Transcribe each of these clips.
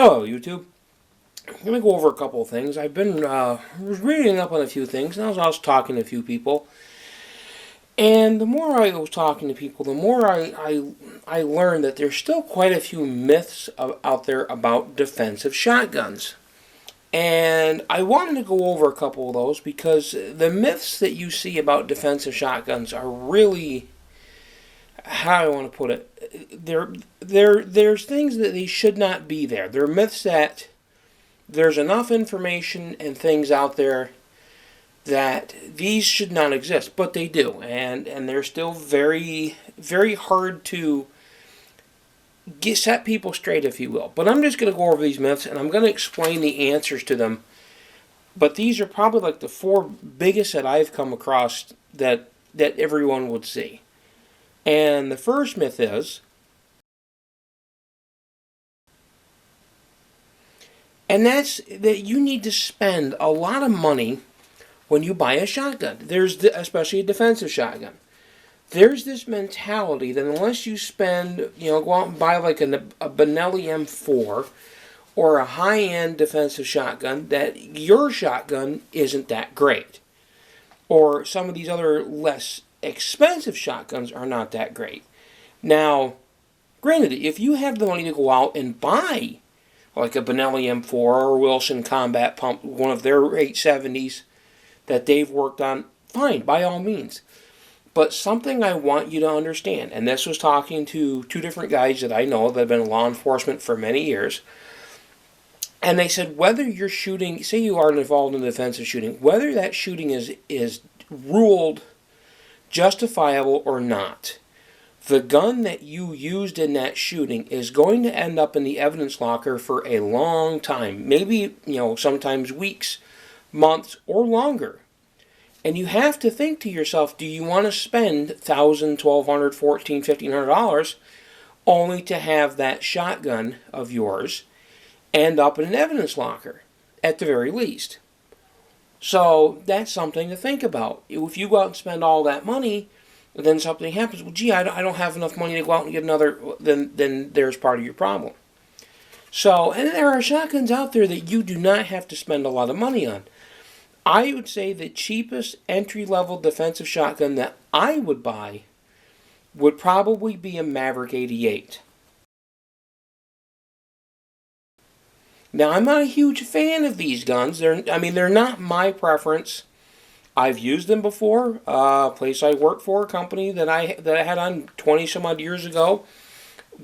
Hello, YouTube. I'm going to go over a couple of things. I've been reading up on a few things, and I was also talking to a few people. And the more I was talking to people, the more I learned that there's still quite a few myths out there about defensive shotguns. And I wanted to go over a couple of those because the myths that you see about defensive shotguns are really, how do I want to put it? There's things that they should not be there. They're myths that there's enough information and things out there that these should not exist, but they do, and they're still very, very hard to set people straight, if you will. But I'm just going to go over these myths, and I'm going to explain the answers to them. But these are probably like the four biggest that I've come across that everyone would see. And the first myth is, and that's that you need to spend a lot of money when you buy a shotgun. Especially a defensive shotgun. There's this mentality that unless you spend, go out and buy like a Benelli M4 or a high-end defensive shotgun, that your shotgun isn't that great. Or some of these other less expensive shotguns are not that great. Now, granted, if you have the money to go out and buy like a Benelli M4 or Wilson Combat Pump, one of their 870s that they've worked on, fine, by all means. But something I want you to understand, and this was talking to two different guys that I know that have been in law enforcement for many years, and they said whether you're shooting, say you are involved in a defensive shooting, whether that shooting is ruled justifiable or not, the gun that you used in that shooting is going to end up in the evidence locker for a long time. Maybe, sometimes weeks, months, or longer. And you have to think to yourself, do you want to spend $1,000, $1,200, $1,400, $1,500 only to have that shotgun of yours end up in an evidence locker, at the very least? So that's something to think about. If you go out and spend all that money, then something happens. Well, gee, I don't have enough money to go out and get another. Then there's part of your problem. So, and there are shotguns out there that you do not have to spend a lot of money on. I would say the cheapest entry-level defensive shotgun that I would buy would probably be a Maverick 88. Now, I'm not a huge fan of these guns. They're not my preference. I've used them before. A place I worked for, a company that I had on 20 some odd years ago,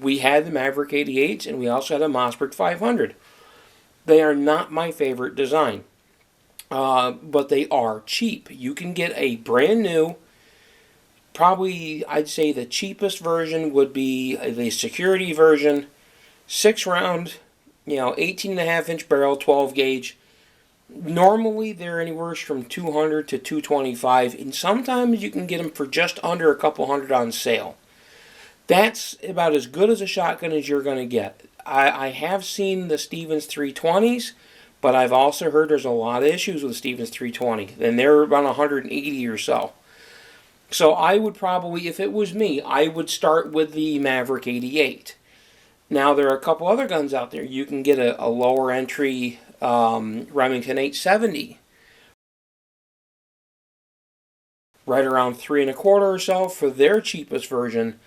we had the Maverick 88s, and we also had a Mossberg 500. They are not my favorite design, but they are cheap. You can get a brand new, probably I'd say the cheapest version would be the security version, 6-round, 18.5-inch barrel, 12 gauge. Normally, they're anywhere from $200 to $225, and sometimes you can get them for just under a couple hundred on sale. That's about as good as a shotgun as you're going to get. I have seen the Stevens 320s, but I've also heard there's a lot of issues with the Stevens 320, and they're around 180 or so. So I would probably, if it was me, I would start with the Maverick 88. Now, there are a couple other guns out there. You can get a lower entry Remington 870, right around $3.25 or so for their cheapest version.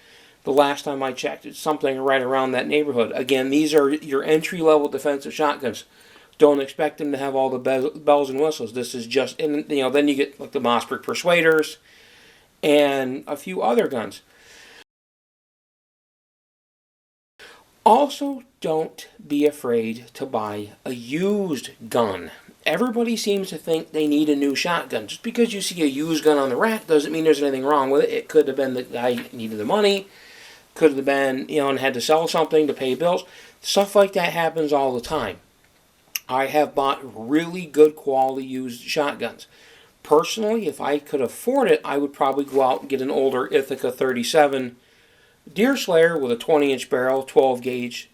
The last time I checked, it's something right around that neighborhood. Again, these are your entry-level defensive shotguns. Don't expect them to have all the bells and whistles. This is just, and then you get like the Mossberg Persuaders and a few other guns. Also, don't be afraid to buy a used gun. Everybody seems to think they need a new shotgun. Just because you see a used gun on the rack doesn't mean there's anything wrong with it. It could have been the guy needed the money. Could have been, and had to sell something to pay bills. Stuff like that happens all the time. I have bought really good quality used shotguns. Personally, if I could afford it, I would probably go out and get an older Ithaca 37 Deerslayer with a 20-inch barrel, 12 gauge,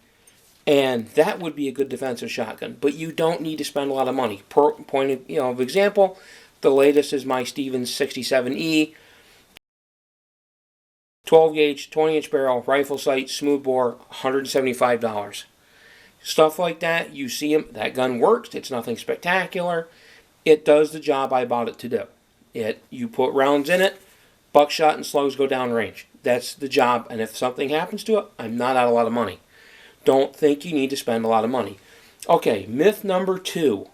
and that would be a good defensive shotgun. But you don't need to spend a lot of money. Point of example, the latest is my Stevens 67E, 12 gauge, 20-inch barrel, rifle sight, smoothbore, $175. Stuff like that, you see them, that gun works. It's nothing spectacular. It does the job I bought it to do. You put rounds in it, buckshot and slugs go down range. That's the job, and if something happens to it, I'm not out a lot of money. Don't think you need to spend a lot of money. Okay, myth number 2.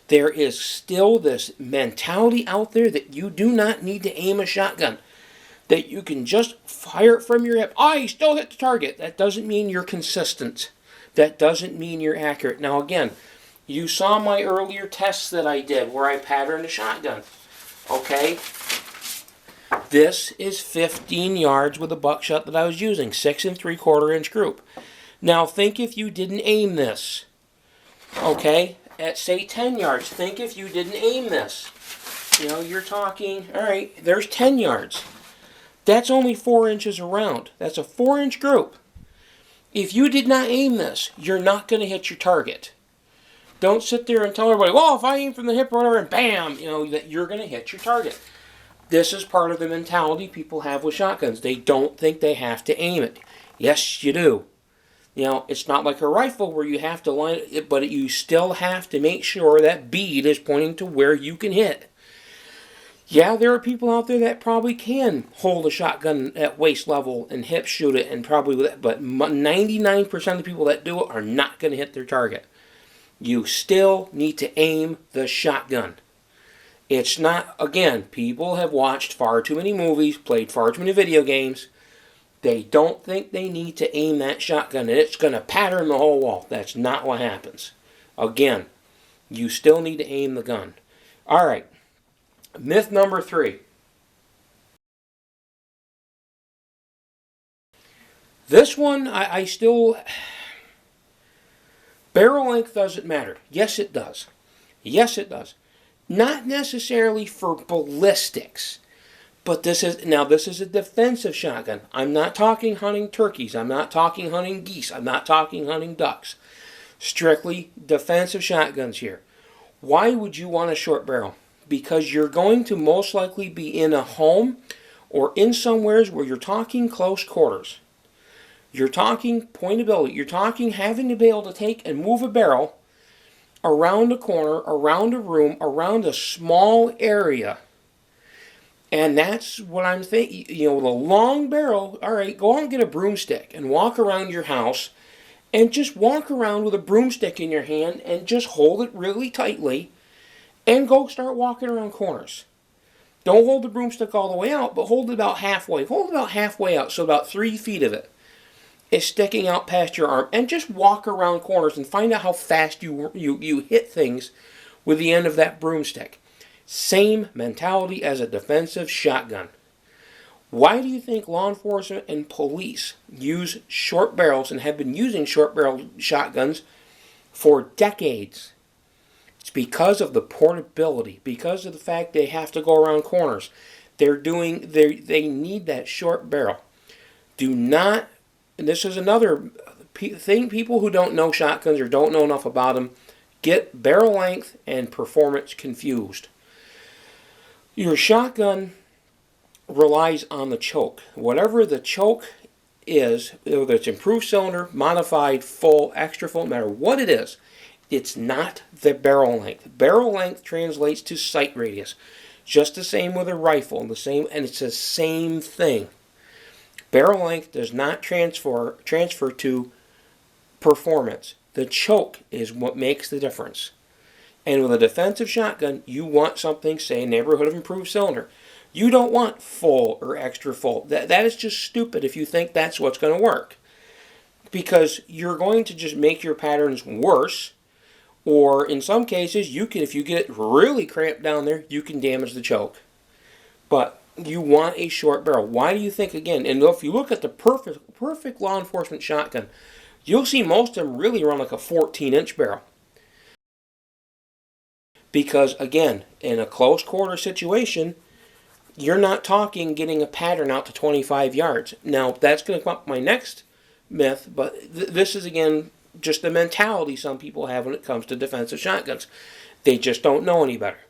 There is still this mentality out there that you do not need to aim a shotgun. That you can just fire it from your hip. I still hit the target. That doesn't mean you're consistent. That doesn't mean you're accurate. Now again, you saw my earlier tests that I did where I patterned a shotgun. Okay? This is 15 yards with a buckshot that I was using. 6 3/4 inch group. Now think if you didn't aim this. Okay? At say 10 yards. Think if you didn't aim this. You know, you're talking, alright, there's 10 yards. That's only 4 inches around. That's a 4-inch group. If you did not aim this, you're not going to hit your target. Don't sit there and tell everybody, well, if I aim from the hip or whatever, and bam, you know, that you're going to hit your target. This is part of the mentality people have with shotguns. They don't think they have to aim it. Yes, you do. You know, it's not like a rifle where you have to line it, but you still have to make sure that bead is pointing to where you can hit. Yeah, there are people out there that probably can hold a shotgun at waist level and hip shoot it, and probably, but 99% of the people that do it are not going to hit their target. You still need to aim the shotgun. It's not, again, people have watched far too many movies, played far too many video games. They don't think they need to aim that shotgun, and it's going to pattern the whole wall. That's not what happens. Again, you still need to aim the gun. All right. Myth number 3. This one, I still... Barrel length doesn't matter. Yes, it does. Yes, it does. Not necessarily for ballistics. But this is a defensive shotgun. I'm not talking hunting turkeys. I'm not talking hunting geese. I'm not talking hunting ducks. Strictly defensive shotguns here. Why would you want a short barrel? Because you're going to most likely be in a home or in somewheres where you're talking close quarters. You're talking pointability. You're talking having to be able to take and move a barrel around a corner, around a room, around a small area. And that's what I'm thinking. You know, with a long barrel, all right, go out and get a broomstick and walk around your house and just walk around with a broomstick in your hand and just hold it really tightly. And go start walking around corners. Don't hold the broomstick all the way out, but hold it about halfway. Hold it about halfway out, so about 3 feet of it is sticking out past your arm. And just walk around corners and find out how fast you hit things with the end of that broomstick. Same mentality as a defensive shotgun. Why do you think law enforcement and police use short barrels and have been using short barrel shotguns for decades? It's because of the portability, because of the fact they have to go around corners. They need that short barrel. Do not, and this is another thing, people who don't know shotguns or don't know enough about them get barrel length and performance confused. Your shotgun relies on the choke. Whatever the choke is, whether it's improved cylinder, modified, full, extra full, no matter what it is, it's not the barrel length. Barrel length translates to sight radius. Just the same with a rifle, and it's the same thing. Barrel length does not transfer to performance. The choke is what makes the difference. And with a defensive shotgun, you want something, say, neighborhood of improved cylinder. You don't want full or extra full. That is just stupid if you think that's what's going to work. Because you're going to just make your patterns worse. Or in some cases, if you get it really cramped down there, you can damage the choke. But you want a short barrel. Why do you think, again, and if you look at the perfect law enforcement shotgun, you'll see most of them really run like a 14-inch barrel. Because, again, in a close quarter situation, you're not talking getting a pattern out to 25 yards. Now, that's going to come up my next myth, but this is, again, just the mentality some people have when it comes to defensive shotguns. They just don't know any better.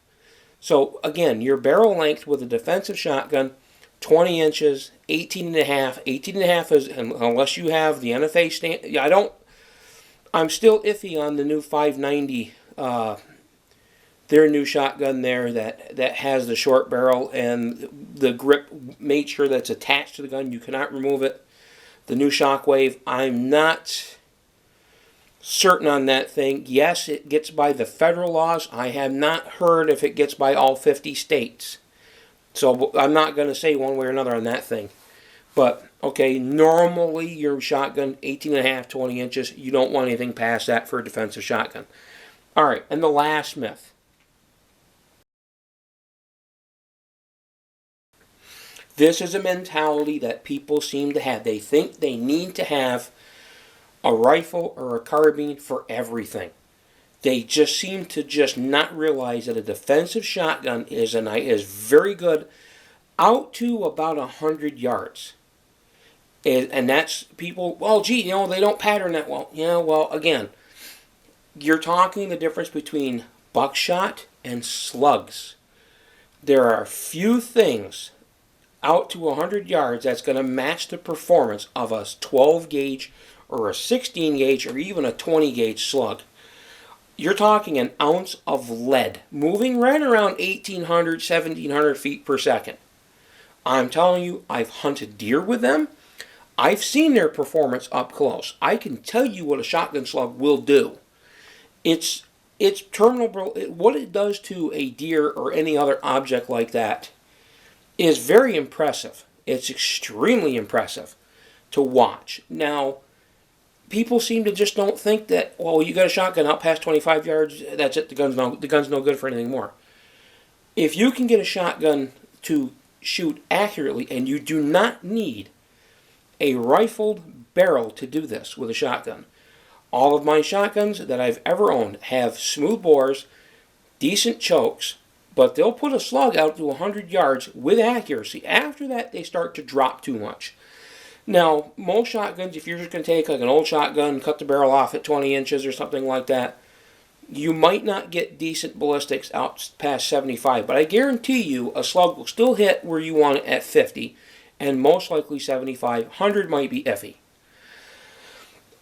So, again, your barrel length with a defensive shotgun 20 inches, 18 and a half. 18 and a half is, unless you have the NFA stand, I'm still iffy on the new 590, their new shotgun there that has the short barrel and the grip made sure that's attached to the gun. You cannot remove it. The new Shockwave, I'm not certain on that thing. Yes, it gets by the federal laws. I have not heard if it gets by all 50 states. So I'm not going to say one way or another on that thing. But, okay, normally your shotgun, 18 and a half, 20 inches. You don't want anything past that for a defensive shotgun. All right, and the last myth. This is a mentality that people seem to have. They think they need to have a rifle or a carbine for everything. They just seem to just not realize that a defensive shotgun is very good out to about 100 yards. And that's people, well, gee, they don't pattern that well. Yeah, well, again, you're talking the difference between buckshot and slugs. There are few things out to 100 yards that's going to match the performance of a 12 gauge or a 16 gauge or even a 20 gauge slug. You're talking an ounce of lead moving right around 1,800, 1,700 feet per second. I'm telling you, I've hunted deer with them. I've seen their performance up close. I can tell you what a shotgun slug will do. It's terminal. What it does to a deer or any other object like that is very impressive. It's extremely impressive to watch. Now, people seem to just don't think that, well, you got a shotgun out past 25 yards, that's it, the gun's no good for anything more. If you can get a shotgun to shoot accurately, and you do not need a rifled barrel to do this with a shotgun. All of my shotguns that I've ever owned have smooth bores, decent chokes, but they'll put a slug out to 100 yards with accuracy. After that, they start to drop too much. Now, most shotguns, if you're just going to take like an old shotgun and cut the barrel off at 20 inches or something like that, you might not get decent ballistics out past 75. But I guarantee you a slug will still hit where you want it at 50, and most likely 75. 100 might be iffy.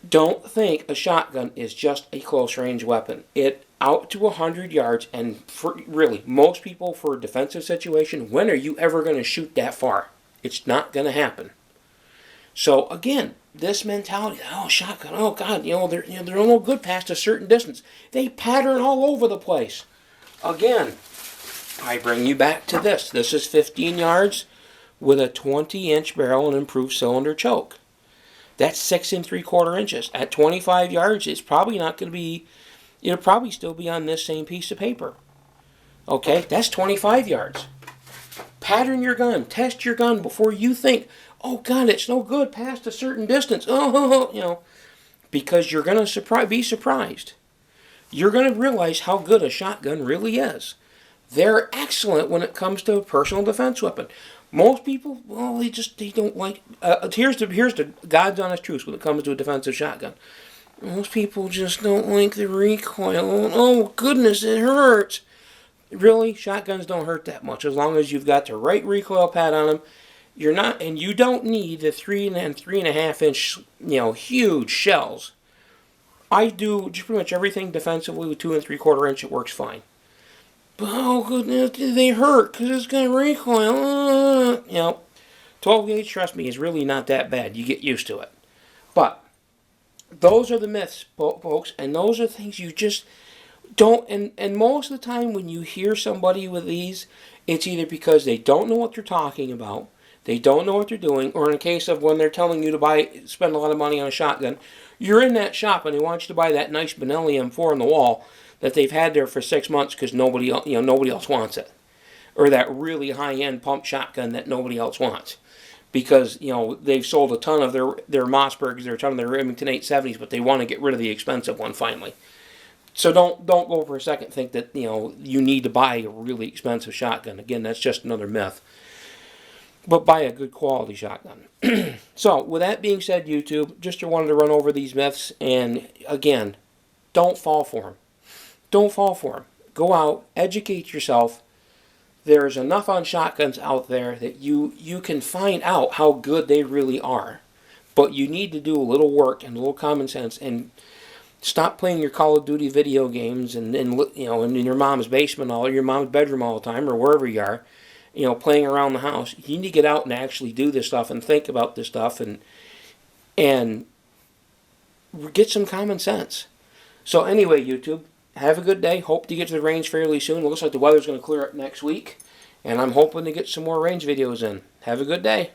Don't think a shotgun is just a close-range weapon. It out to 100 yards, and for really, most people for a defensive situation, when are you ever going to shoot that far? It's not going to happen. So again, this mentality, oh, shotgun, oh God, they're no good past a certain distance. They pattern all over the place. Again, I bring you back to this. This is 15 yards with a 20-inch barrel and improved cylinder choke. That's 6 3/4 inches. At 25 yards, it's probably not going to be, it'll probably still be on this same piece of paper. Okay, that's 25 yards. Pattern your gun. Test your gun before you think, oh God, it's no good past a certain distance. Because you're going to be surprised. You're going to realize how good a shotgun really is. They're excellent when it comes to a personal defense weapon. Most people, well, they don't like. Here's the God's honest truth when it comes to a defensive shotgun. Most people just don't like the recoil. Oh goodness, it hurts. Really, shotguns don't hurt that much as long as you've got the right recoil pad on them. You don't need the 3 and 3.5 inch, huge shells. I do just pretty much everything defensively with 2 3/4 inch. It works fine. But oh goodness, they hurt because it's going to recoil. 12 gauge, trust me, is really not that bad. You get used to it. But those are the myths, folks, and those are things you just don't. And most of the time when you hear somebody with these, it's either because they don't know what they're talking about, they don't know what they're doing, or in a case of when they're telling you to spend a lot of money on a shotgun, you're in that shop and they want you to buy that nice Benelli M4 on the wall that they've had there for 6 months because nobody else wants it, or that really high-end pump shotgun that nobody else wants because they've sold a ton of their Mossbergs, a ton of their Remington 870s, but they want to get rid of the expensive one finally. So don't go for a second think that you need to buy a really expensive shotgun. Again, that's just another myth. But buy a good quality shotgun. So with that being said, YouTube, just wanted to run over these myths, and again, don't fall for them. Don't fall for them. Go out, educate yourself, there's enough on shotguns out there that you can find out how good they really are. But you need to do a little work and a little common sense and stop playing your Call of Duty video games and in your mom's basement or your mom's bedroom all the time or wherever you are, playing around the house. You need to get out and actually do this stuff and think about this stuff and get some common sense. So anyway, YouTube, have a good day. Hope to get to the range fairly soon. It looks like the weather's going to clear up next week, and I'm hoping to get some more range videos in. Have a good day.